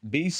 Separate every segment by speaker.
Speaker 1: 20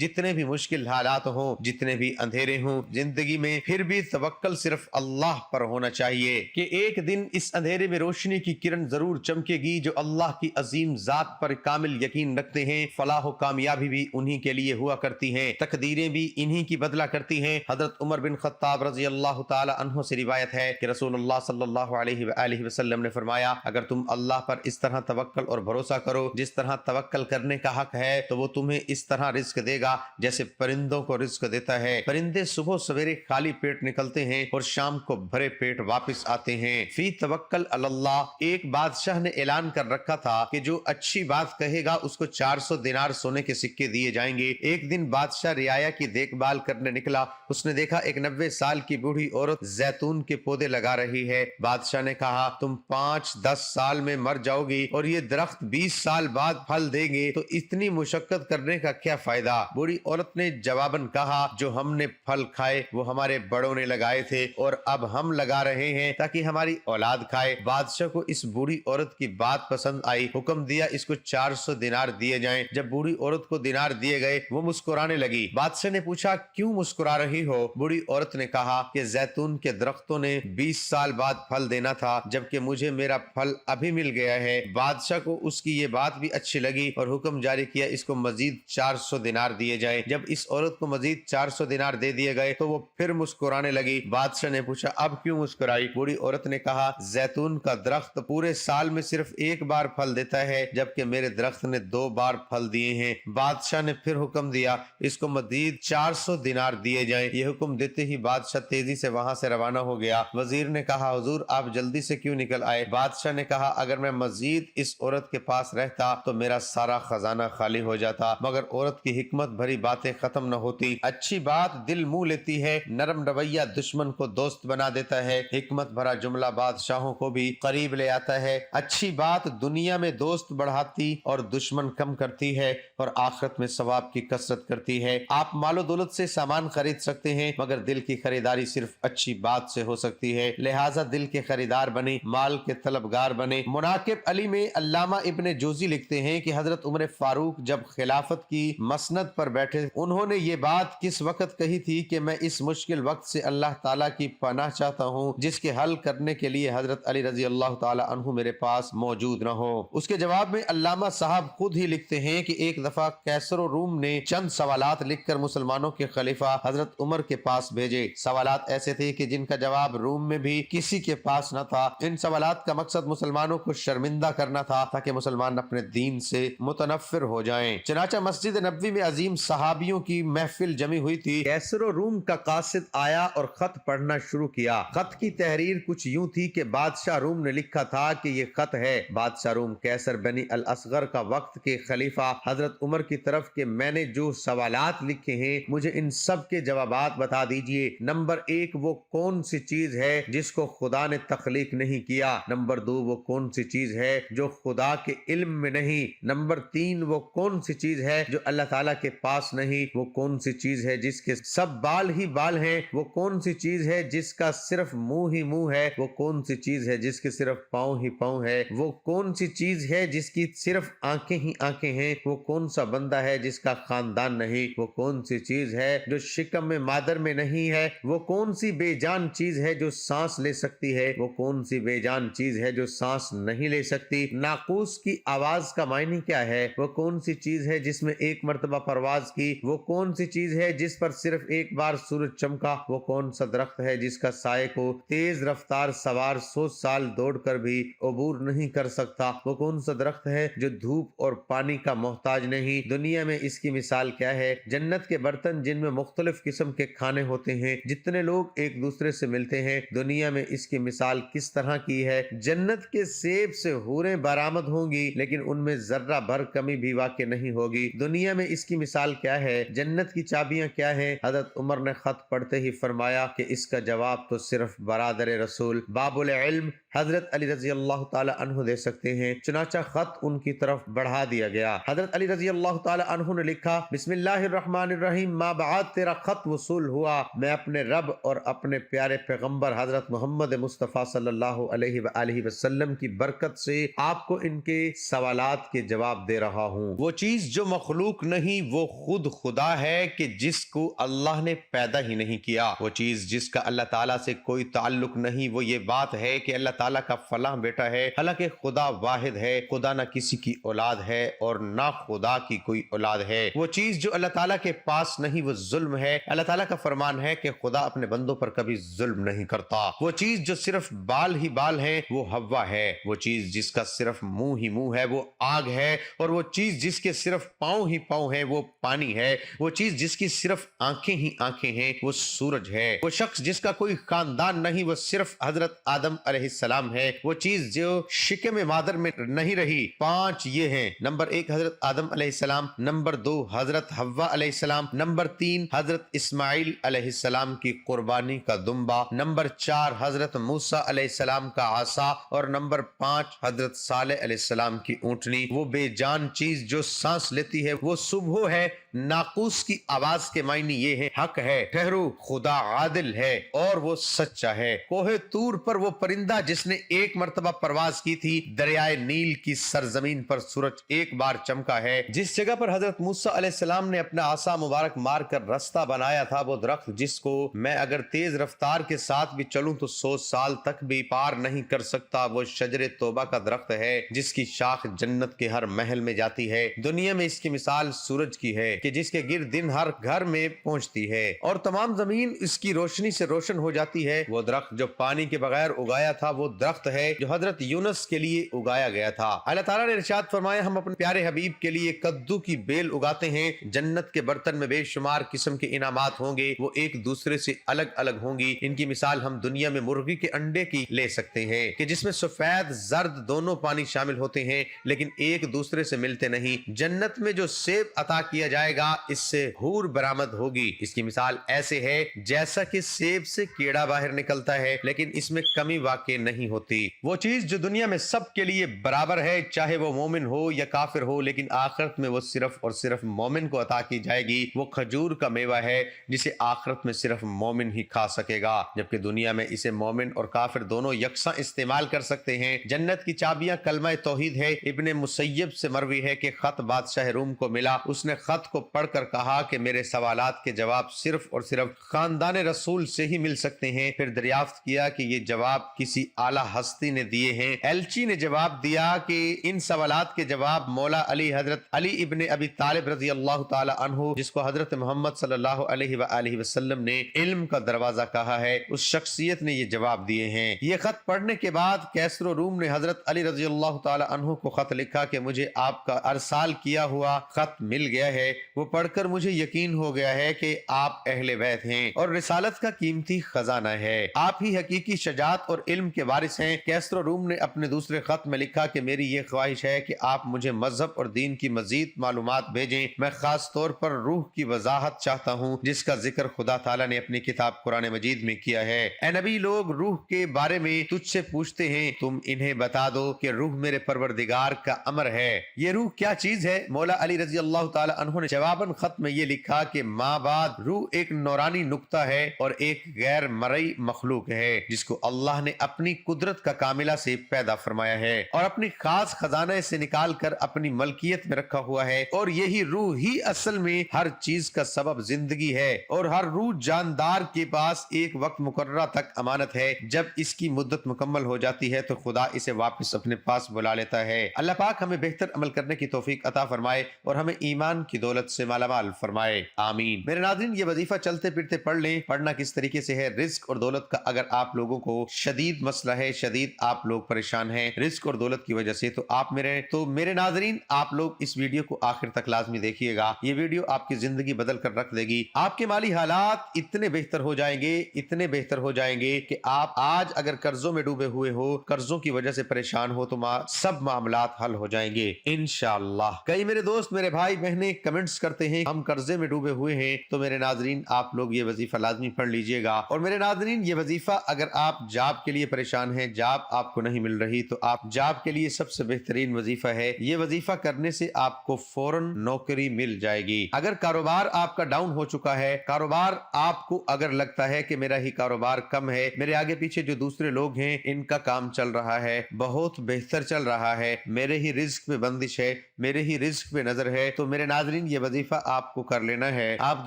Speaker 1: جتنے بھی مشکل حالات ہوں، جتنے بھی اندھیرے ہوں زندگی میں، پھر بھی توکل صرف اللہ پر ہونا چاہیے کہ ایک دن اس اندھیرے میں روشنی کی کرن ضرور چمکے گی۔ جو اللہ کی عظیم ذات پر کامل یقین رکھتے ہیں، فلاح و کامیابی بھی انہی کے لیے ہوا کرتی ہیں، تقدیریں بھی انہی کی بدلا کرتی ہیں۔ حضرت عمر بن خطاب رضی اللہ تعالی عنہ سے روایت ہے کہ رسول اللہ صلی اللہ علیہ وآلہ وسلم نے فرمایا، اگر تم اللہ پر اس طرح توکل اور بھروسہ کرو جس طرح توکل کرنے کا حق ہے، تو وہ تمہیں اس طرح رزق دے گا جیسے پرندوں کو رزق دیتا ہے۔ پرندے صبح سویرے خالی پیٹ نکلتے ہیں اور شام کو بھرے پیٹ واپس آتے ہیں۔ فی توکل علی اللہ، ایک بادشاہ نے اعلان کر رکھا تھا کہ جو اچھی بات کہے گا اس کو 400 دینار سونے کے سکے دیے جائیں گے۔ ایک دن بادشاہ رعایا کی دیکھ بھال کرنے نکلا، اس نے دیکھا ایک 90 سال کی بوڑھی عورت زیتون کے پودے لگا رہی ہے۔ بادشاہ نے کہا، تم 5-10 سال میں مر جاؤ گی اور یہ درخت 20 سال بعد پھل دیں گے، تو اتنی مشقت کرنے کا کیا فائدہ؟ بوڑھی عورت نے جواباً کہا، جو ہم نے پھل کھائے وہ ہمارے بڑوں نے لگائے تھے اور اب ہم لگا رہے ہیں تاکہ ہماری اولاد کھائے۔ بادشاہ کو اس بوڑھی عورت کی بات پسند آئی، حکم دیا اس کو 400 دینار دیے جائیں۔ جب بوڑھی عورت کو دینار دیے گئے وہ مسکرانے لگی۔ بادشاہ نے پوچھا، کیوں مسکرا رہی ہو؟ بوڑھی عورت نے کہا کہ زیتون کے درختوں نے 20 سال بعد پھل دینا تھا، جبکہ مجھے میرا پھل ابھی مل گیا ہے۔ بادشاہ کو اس کی یہ بات بھی اچھی لگی اور حکم جاری کیا اس کو مزید 400 دینار دیے جائیں۔ جب اس عورت کو مزید 400 دینار دے دیے گئے تو وہ پھر مسکرانے لگی۔ بادشاہ نے پوچھا، اب کیوں مسکرائی؟ بوڑھی عورت نے کہا، زیتون کا درخت پورے سال میں صرف ایک بار پھل دیتا ہے، جبکہ میرے درخت نے 2 بار پھل دیے ہیں۔ بادشاہ نے پھر حکم دیا اس کو مزید 400 دینار دیے جائیں۔ یہ حکم دیتے ہی بادشاہ تیزی سے وہاں سے روانہ ہو گیا۔ وزیر نے کہا، حضور آپ جلدی سے کیوں نکل آئے؟ بادشاہ نے کہا، اگر میں مزید اس عورت کے پاس رہتا تو میرا سارا خزانہ خالی ہو جاتا، مگر عورت کی حکمت بھری باتیں ختم نہ ہوتی۔ اچھی بات دل موہ لیتی ہے، نرم رویہ دشمن کو دوست بنا دیتا ہے، حکمت بھرا جملہ بادشاہوں کو بھی قریب لے آتا ہے۔ اچھی بات دنیا میں دوست بڑھاتی اور دشمن کم کرتی ہے اور آخرت میں ثواب کی کثرت کرتی ہے۔ آپ مال و دولت سے سامان خرید سکتے ہیں، مگر دل کی خریداری صرف اچھی بات سے ہو سکتی ہے، لہٰذا دل کے خریدار بنے، مال کے طلبگار بنے۔ مناقب علی میں علامہ ابن جوزی لکھتے ہیں کہ حضرت عمر فاروق جب خلافت کی مسند پر بیٹھے، انہوں نے یہ بات کس وقت کہی تھی کہ میں اس مشکل وقت سے اللہ تعالیٰ کی پناہ چاہتا ہوں جس کے حل کرنے کے لیے حضرت علی رضی اللہ تعالیٰ عنہ میرے پاس موجود نہ ہو۔ اس کے جواب میں علامہ صاحب خود ہی لکھتے ہیں کہ ایک دفعہ کیسر و روم نے چند سوالات لکھ کر مسلمانوں کے خلیفہ حضرت عمر کے پاس بھیجے۔ سوالات ایسے تھے کہ جن کا جواب روم میں بھی کسی کے پاس نہ تھا۔ ان سوالات کا مقصد مسلمانوں کو شرمندہ کرنا تھا تاکہ مسلمان اپنے دین سے متنفر ہو جائیں۔ چنانچہ مسجد نبوی میں عظیم صحابیوں کی محفل جمی ہوئی تھی۔ کیسر و روم کا قاصد آیا اور خط پڑھنا شروع کیا۔ خط کی تحریر کچھ یوں تھی کہ بادشاہ روم نے لکھا تھا کہ یہ خط ہے بادشاہ روم کیسر بنی الاصغر کا وقت کے خلیفہ حضرت عمر کی طرف کہ میں نے جو سوالات لکھے ہیں مجھے ان سب کے جوابات بتا دیجئے۔ نمبر 1، وہ کون سی چیز ہے جس کو خدا نے تخلیق نہیں کیا؟ نمبر 2، وہ کون سی چیز ہے جو خدا کے علم میں نہیں؟ نمبر 3، وہ کون سی چیز ہے جو اللہ تعالیٰ کے پاس نہیں؟ وہ کون سی چیز ہے جس کے سب بال ہی بال ہیں؟ وہ کون سی چیز ہے جس کا صرف منہ ہی منہ ہے؟ وہ کون سی چیز ہے جس کے صرف پاؤں ہی پاؤں ہے؟ وہ کون سی چیز ہے جس کی صرف آنکھیں ہی آنکھیں ہیں؟ وہ کون سا بندہ ہے جس کا خاندان نہیں؟ وہ کون سی چیز ہے جو شکم میں مادر میں نہیں ہے؟ وہ کون سی بے جان چیز ہے جو سانس لے سکتی ہے؟ وہ کون سی بے جان چیز ہے جو سانس نہیں لے سکتی؟ ناقوس کی آواز کا معنی کیا ہے؟ وہ کون سی چیز ہے جس میں ایک مرتبہ پرواز کی؟ وہ کون سی چیز ہے جس پر صرف ایک بار سورج چمکا؟ وہ کون سا درخت ہے جس کا سائے کو تیز رفتار سوار 100 سال دوڑ کر بھی عبور نہیں کر سکتا؟ وہ کون سا درخت ہے جو دھوپ اور پانی کا محتاج نہیں؟ دنیا میں اس کی مثال کیا ہے؟ جنت کے برتن جن میں مختلف قسم کے کھانے ہوتے ہیں، جتنے لوگ ایک دوسرے سے ملتے ہیں، دنیا میں اس کی مثال کس طرح کی ہے؟ جنت کے سیب سے حوریں برآمد ہوں گی لیکن ان میں ذرہ بھر کمی بھی واقع نہیں ہوگی۔ دنیا میں اس کی مثال کیا ہے؟ جنت کی چابیاں کیا ہیں؟ حضرت عمر نے خط پڑھتے ہی فرمایا کہ اس کا جواب تو صرف برادر رسول باب العلم حضرت علی رضی اللہ تعالی عنہ دے سکتے ہیں۔ چنانچہ خط ان کی طرف بڑھا دیا گیا۔ حضرت علی رضی اللہ تعالی عنہ نے لکھا، بسم اللہ الرحمن الرحیم، ما بعد تیرا خط وصول ہوا، میں اپنے رب اور اپنے پیارے پیغمبر حضرت محمد مصطفیٰ صلی اللہ علیہ وآلہ وسلم کی برکت سے آپ کو ان کے سوالات کے جواب دے رہا ہوں۔ وہ چیز جو جو مخلوق نہیں وہ خود خدا ہے کہ جس کو اللہ نے پیدا ہی نہیں کیا، وہ چیز جس کا اللہ تعالیٰ سے کوئی تعلق نہیں وہ یہ بات ہے کہ اللہ تعالیٰ کا فلاں بیٹا ہے، حالانکہ خدا واحد ہے، خدا نہ کسی کی اولاد ہے اور نہ خدا کی کوئی اولاد ہے۔ وہ چیز جو اللہ تعالیٰ کے پاس نہیں وہ ظلم ہے، اللہ تعالیٰ کا فرمان ہے کہ خدا اپنے بندوں پر کبھی ظلم نہیں کرتا۔ وہ چیز جو صرف بال ہی بال ہے وہ ہوا ہے، وہ چیز جس کا صرف منہ ہی منہ ہے وہ آگ ہے، اور وہ چیز جس کے صرف پاؤں ہی پاؤں ہیں وہ پانی ہے، وہ چیز جس کی صرف آنکھیں ہی آنکھیں ہیں وہ سورج ہے، وہ شخص جس کا کوئی خاندان نہیں وہ صرف حضرت آدم علیہ السلام ہے، وہ چیز جو شکم مادر میں نہیں رہی، 5 یہ ہیں: نمبر 1 حضرت آدم علیہ السلام، نمبر 2 حضرت حوا علیہ السلام، نمبر 3 حضرت اسماعیل علیہ السلام کی قربانی کا دمبا، نمبر 4 حضرت موسیٰ علیہ السلام کا عصا، اور نمبر 5 حضرت صالح علیہ السلام کی اونٹنی۔ وہ بے جان چیز جو سانس لیتی ہے وہ صبح ہے، ناقوس کی آواز کے معنی یہ ہے: حق ہے، ٹھہرو، خدا عادل ہے اور وہ سچا ہے۔ کوہ طور پر وہ پرندہ جس نے ایک مرتبہ پرواز کی تھی، دریائے نیل کی سرزمین پر سورج ایک بار چمکا ہے، جس جگہ پر حضرت موسیٰ علیہ السلام نے اپنا عصا مبارک مار کر رستہ بنایا تھا، وہ درخت جس کو میں اگر تیز رفتار کے ساتھ بھی چلوں تو 100 سال تک بھی پار نہیں کر سکتا، وہ شجر توبہ کا درخت ہے جس کی شاخ جنت کے ہر محل میں جاتی ہے۔ دنیا میں اس کی مثال سورج کی ہے کہ جس کے گرد دن ہر گھر میں پہنچتی ہے اور تمام زمین اس کی روشنی سے روشن ہو جاتی ہے۔ وہ درخت جو پانی کے بغیر اگایا تھا وہ درخت ہے جو حضرت یونس کے لیے اگایا گیا تھا۔ اللہ تعالیٰ نے ارشاد فرمایا: ہم اپنے پیارے حبیب کے لیے کدو کی بیل اگاتے ہیں، جنت کے برتن میں بے شمار قسم کے انعامات ہوں گے، وہ ایک دوسرے سے الگ الگ ہوں گی۔ ان کی مثال ہم دنیا میں مرغی کے انڈے کی لے سکتے ہیں کہ جس میں سفید زرد دونوں پانی شامل ہوتے ہیں لیکن ایک دوسرے سے ملتے نہیں۔ جنت میں جو سیب عطا کیا جائے گا اس سے حور برآمد ہوگی، اس کی مثال ایسے ہے جیسا کہ سیب سے کیڑا باہر نکلتا ہے لیکن اس میں کمی واقع نہیں ہوتی۔ وہ چیز جو دنیا میں سب کے لیے برابر ہے، چاہے وہ مومن ہو یا کافر ہو، لیکن آخرت میں وہ صرف اور صرف مومن کو عطا کی جائے گی، وہ کھجور کا میوہ ہے جسے آخرت میں صرف مومن ہی کھا سکے گا، جبکہ دنیا میں اسے مومن اور کافر دونوں یکساں استعمال کر سکتے ہیں۔ جنت کی چابیاں کلمہ توحید ہے۔ ابن مسیب سے مروی ہے کہ خط بادشاہ روم کو ملا، اس نے خط کو پڑھ کر کہا کہ میرے سوالات کے جواب صرف اور صرف خاندان رسول سے ہی مل سکتے ہیں۔ پھر دریافت کیا کہ یہ جواب کسی اعلیٰ ہستی نے دیے ہیں۔ ایلچی نے جواب دیا کہ ان سوالات کے جواب مولا علی حضرت علی ابن ابی طالب رضی اللہ تعالی عنہ، جس کو حضرت محمد صلی اللہ علیہ وآلہ وسلم نے علم کا دروازہ کہا ہے، اس شخصیت نے یہ جواب دیے ہیں۔ یہ خط پڑھنے کے بعد کیسر و روم نے حضرت علی رضی اللہ تعالی عنہ کو خط لکھا کہ مجھے آپ کا ارسال کیا ہوا خط مل گیا ہے، وہ پڑھ کر مجھے یقین ہو گیا ہے کہ آپ اہل بیت ہیں اور رسالت کا قیمتی خزانہ ہے، آپ ہی حقیقی شجاعت اور علم کے وارث ہیں۔ کیسر و روم نے اپنے دوسرے خط میں لکھا کہ میری یہ خواہش ہے کہ آپ مجھے مذہب اور دین کی مزید معلومات بھیجیں، میں خاص طور پر روح کی وضاحت چاہتا ہوں جس کا ذکر خدا تعالیٰ نے اپنی کتاب قرآن مجید میں کیا ہے۔ اے نبی، لوگ روح کے بارے میں تجھ سے پوچھتے ہیں، تم انہیں بتا دو کہ روح میرے پروردگار کا امر ہے۔ یہ روح کیا چیز ہے؟ مولا علی رضی اللہ تعالی عنہ نے جواباً خط میں یہ لکھا کہ ماں بعد روح ایک نورانی نقطہ ہے اور ایک غیر مرئی مخلوق ہے جس کو اللہ نے اپنی قدرت کا کاملہ سے پیدا فرمایا ہے اور اپنی خاص خزانہ سے نکال کر اپنی ملکیت میں رکھا ہوا ہے، اور یہی روح ہی اصل میں ہر چیز کا سبب زندگی ہے، اور ہر روح جاندار کے پاس ایک وقت مقررہ تک امانت ہے، جب اس کی مدت مکمل ہو جاتی ہے تو خدا اسے واپس اپنے پاس بلا لیتا ہے۔ اللہ پاک ہمیں بہتر عمل کرنے کی توفیق عطا فرمائے اور ہمیں ایمان کی دولت سے مالا مال فرمائے، آمین۔ میرے ناظرین، یہ وظیفہ چلتے پھرتے پڑھ لیں۔ پڑھنا کس طریقے سے ہے؟ رزق اور دولت کا اگر آپ لوگوں کو شدید مسئلہ ہے، شدید آپ لوگ پریشان ہیں رزق اور دولت کی وجہ سے، تو میرے ناظرین آپ لوگ اس ویڈیو کو آخر تک لازمی دیکھیے گا۔ یہ ویڈیو آپ کی زندگی بدل کر رکھ دے گی۔ آپ کے مالی حالات اتنے بہتر ہو جائیں گے، اتنے بہتر ہو جائیں گے کہ آپ آج اگر قرضوں میں ڈوبے ہوئے ہو، قرضوں کی وجہ سے پریشان ہو، تو سب معاملات حل ہو جائیں گے انشاءاللہ۔ کئی میرے دوست، میرے بھائی بہنیں کمنٹس کرتے ہیں ہم قرضے میں ڈوبے ہوئے ہیں، تو میرے ناظرین آپ لوگ یہ وظیفہ لازمی پڑھ لیجئے گا۔ اور میرے ناظرین یہ وظیفہ اگر آپ جاب کے لیے پریشان ہیں، جاب آپ کو نہیں مل رہی، تو آپ جاب کے لیے سب سے بہترین وظیفہ ہے، یہ وظیفہ کرنے سے آپ کو فوراً نوکری مل جائے گی۔ اگر کاروبار آپ کا ڈاؤن ہو چکا ہے، کاروبار آپ کو اگر لگتا ہے کہ میرا ہی کاروبار کم ہے، میرے آگے پیچھے جو دوسرے لوگ ہیں ان کا کام چل رہا ہے، بہت بہتر چل رہا ہے، میرے ہی رزق پہ بندش ہے، میرے ہی رزق پہ نظر ہے، تو میرے ناظرین یہ وظیفہ آپ کو کر لینا ہے۔ آپ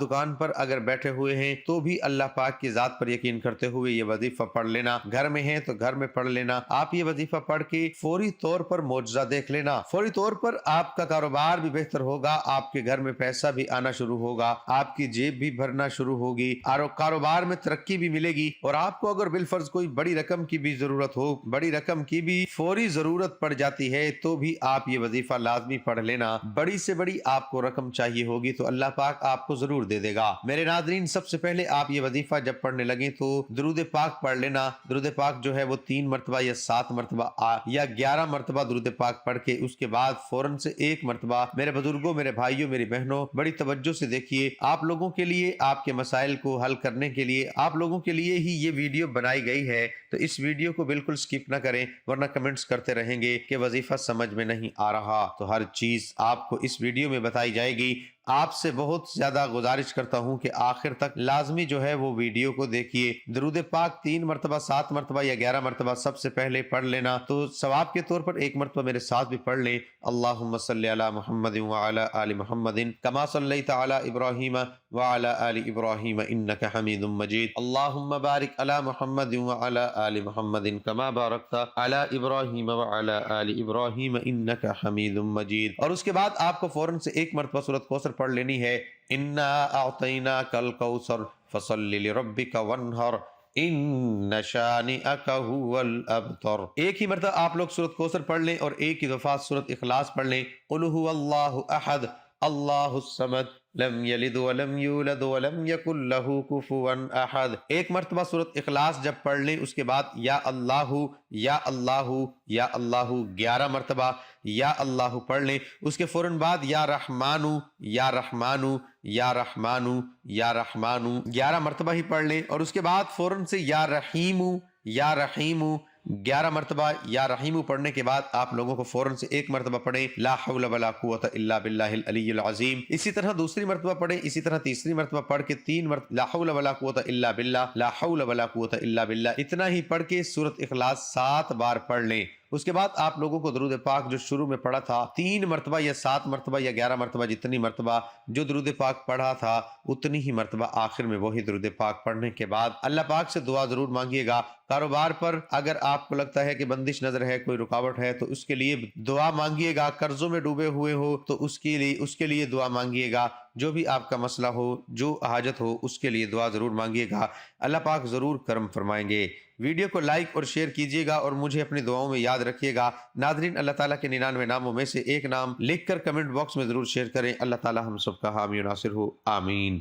Speaker 1: دکان پر اگر بیٹھے ہوئے ہیں تو بھی اللہ پاک کی ذات پر یقین کرتے ہوئے یہ وظیفہ پڑھ لینا، گھر میں ہیں تو گھر میں پڑھ لینا۔ آپ یہ وظیفہ پڑھ کے فوری طور پر معجزہ دیکھ لینا، فوری طور پر آپ کا کاروبار بھی بہتر ہوگا، آپ کے گھر میں پیسہ بھی آنا شروع ہوگا، آپ کی جیب بھی بھرنا شروع ہوگی اور کاروبار میں ترقی بھی ملے گی۔ اور آپ کو اگر بالفرض کوئی بڑی رقم کی بھی ضرورت ہو، بڑی رقم کی بھی فوری ضرورت پڑ جاتی ہے، تو بھی آپ یہ وظیفہ لازمی پڑھ لینا۔ بڑی سے بڑی آپ کو رقم چاہیے ہوگی تو اللہ پاک آپ کو ضرور دے دے گا۔ میرے ناظرین سب سے پہلے آپ یہ وظیفہ جب پڑھنے لگیں تو درود پاک پڑھ لینا۔ درود پاک جو ہے وہ 3 مرتبہ یا 7 مرتبہ یا 11 مرتبہ درود پاک پڑھ کے اس کے بعد فوراً سے 1 مرتبہ، میرے بزرگوں، میرے بھائیوں، میری بہنوں، بڑی توجہ سے دیکھیے، آپ لوگوں کے لیے، آپ کے مسائل کو حل کرنے کے لیے، آپ لوگوں کے لیے ہی یہ ویڈیو بنائی گئی ہے، تو اس ویڈیو کو بالکل سکپ نہ کریں، ورنہ کمنٹس کرتے رہیں گے کہ وظیفہ سمجھ میں نہیں آ رہا۔ تو ہر چیز آپ کو اس ویڈیو میں بتائی جائے گی۔ آپ سے بہت زیادہ گزارش کرتا ہوں کہ آخر تک لازمی جو ہے وہ ویڈیو کو دیکھیے۔ درود پاک 3 مرتبہ، 7 مرتبہ یا 11 مرتبہ سب سے پہلے پڑھ لینا، تو ثواب کے طور پر 1 مرتبہ میرے ساتھ بھی پڑھ لیں۔ اللہم صلی علی محمد وعلی آل محمد کما صلیت علی ابراہیم وعلی آل ابراہیم انک حمید مجید۔ اللہم بارک علی محمد وعلی آل محمد کما بارکت علی ابراہیم وعلی آل ابراہیم انک حمید مجید۔ اور اس کے بعد آپ کو فوراً سے 1 مرتبہ سورۃ کوثر پڑھ لینی ہے۔ انا اعطیناک الکوثر فصل لربک وانحر ان شانئک هو الابتر۔ ایک ہی مرتبہ آپ لوگ سورۃ کوثر پڑھ لیں اور ایک ہی دفعہ سورۃ اخلاص پڑھ لیں۔ قل هو اللہ احد اللہ الصمد لم یلد ولم یولد ولم یکن له کفوا احد۔ ایک مرتبہ سورۃ اخلاص جب پڑھ لیں اس کے بعد یا اللہ یا اللہ یا اللہ 11 مرتبہ یا اللہ پڑھ لیں۔ اس کے فوراً بعد یا رحمانو یا رحمانو یا رحمانو یا رحمانو 11 مرتبہ ہی پڑھ لیں۔ اور اس کے بعد فوراً سے یا رحیمو یا رحیمو 11 مرتبہ یا رحیمو پڑھنے کے بعد آپ لوگوں کو فوراً سے 1 مرتبہ پڑھیں لا حول ولا قوت الا باللہ العلی العظیم۔ اسی طرح دوسری مرتبہ پڑھیں، اسی طرح تیسری مرتبہ پڑھ کے 3 مرتبہ لا حول ولا قوت الا باللہ، لا حول ولا قوت الا باللہ، اتنا ہی پڑھ کے سورۃ اخلاص 7 بار پڑھ لیں۔ اس کے بعد آپ لوگوں کو درود پاک جو شروع میں پڑھا تھا 3 مرتبہ یا 7 مرتبہ یا 11 مرتبہ، جتنی مرتبہ جو درود پاک پڑھا تھا اتنی ہی مرتبہ آخر میں وہی درود پاک پڑھنے کے بعد اللہ پاک سے دعا ضرور مانگیے گا۔ کاروبار پر اگر آپ کو لگتا ہے کہ بندش نظر ہے، کوئی رکاوٹ ہے، تو اس کے لیے دعا مانگیے گا۔ قرضوں میں ڈوبے ہوئے ہو تو اس کے لیے دعا مانگیے گا۔ جو بھی آپ کا مسئلہ ہو، جو حاجت ہو، اس کے لیے دعا ضرور مانگیے گا، اللہ پاک ضرور کرم فرمائیں گے۔ ویڈیو کو لائک اور شیئر کیجیے گا اور مجھے اپنی دعاؤں میں یاد رکھیے گا۔ ناظرین اللہ تعالیٰ کے 99 ناموں میں سے ایک نام لکھ کر کمنٹ باکس میں ضرور شیئر کریں۔ اللہ تعالیٰ ہم سب کا حامی و ناصر ہو، آمین۔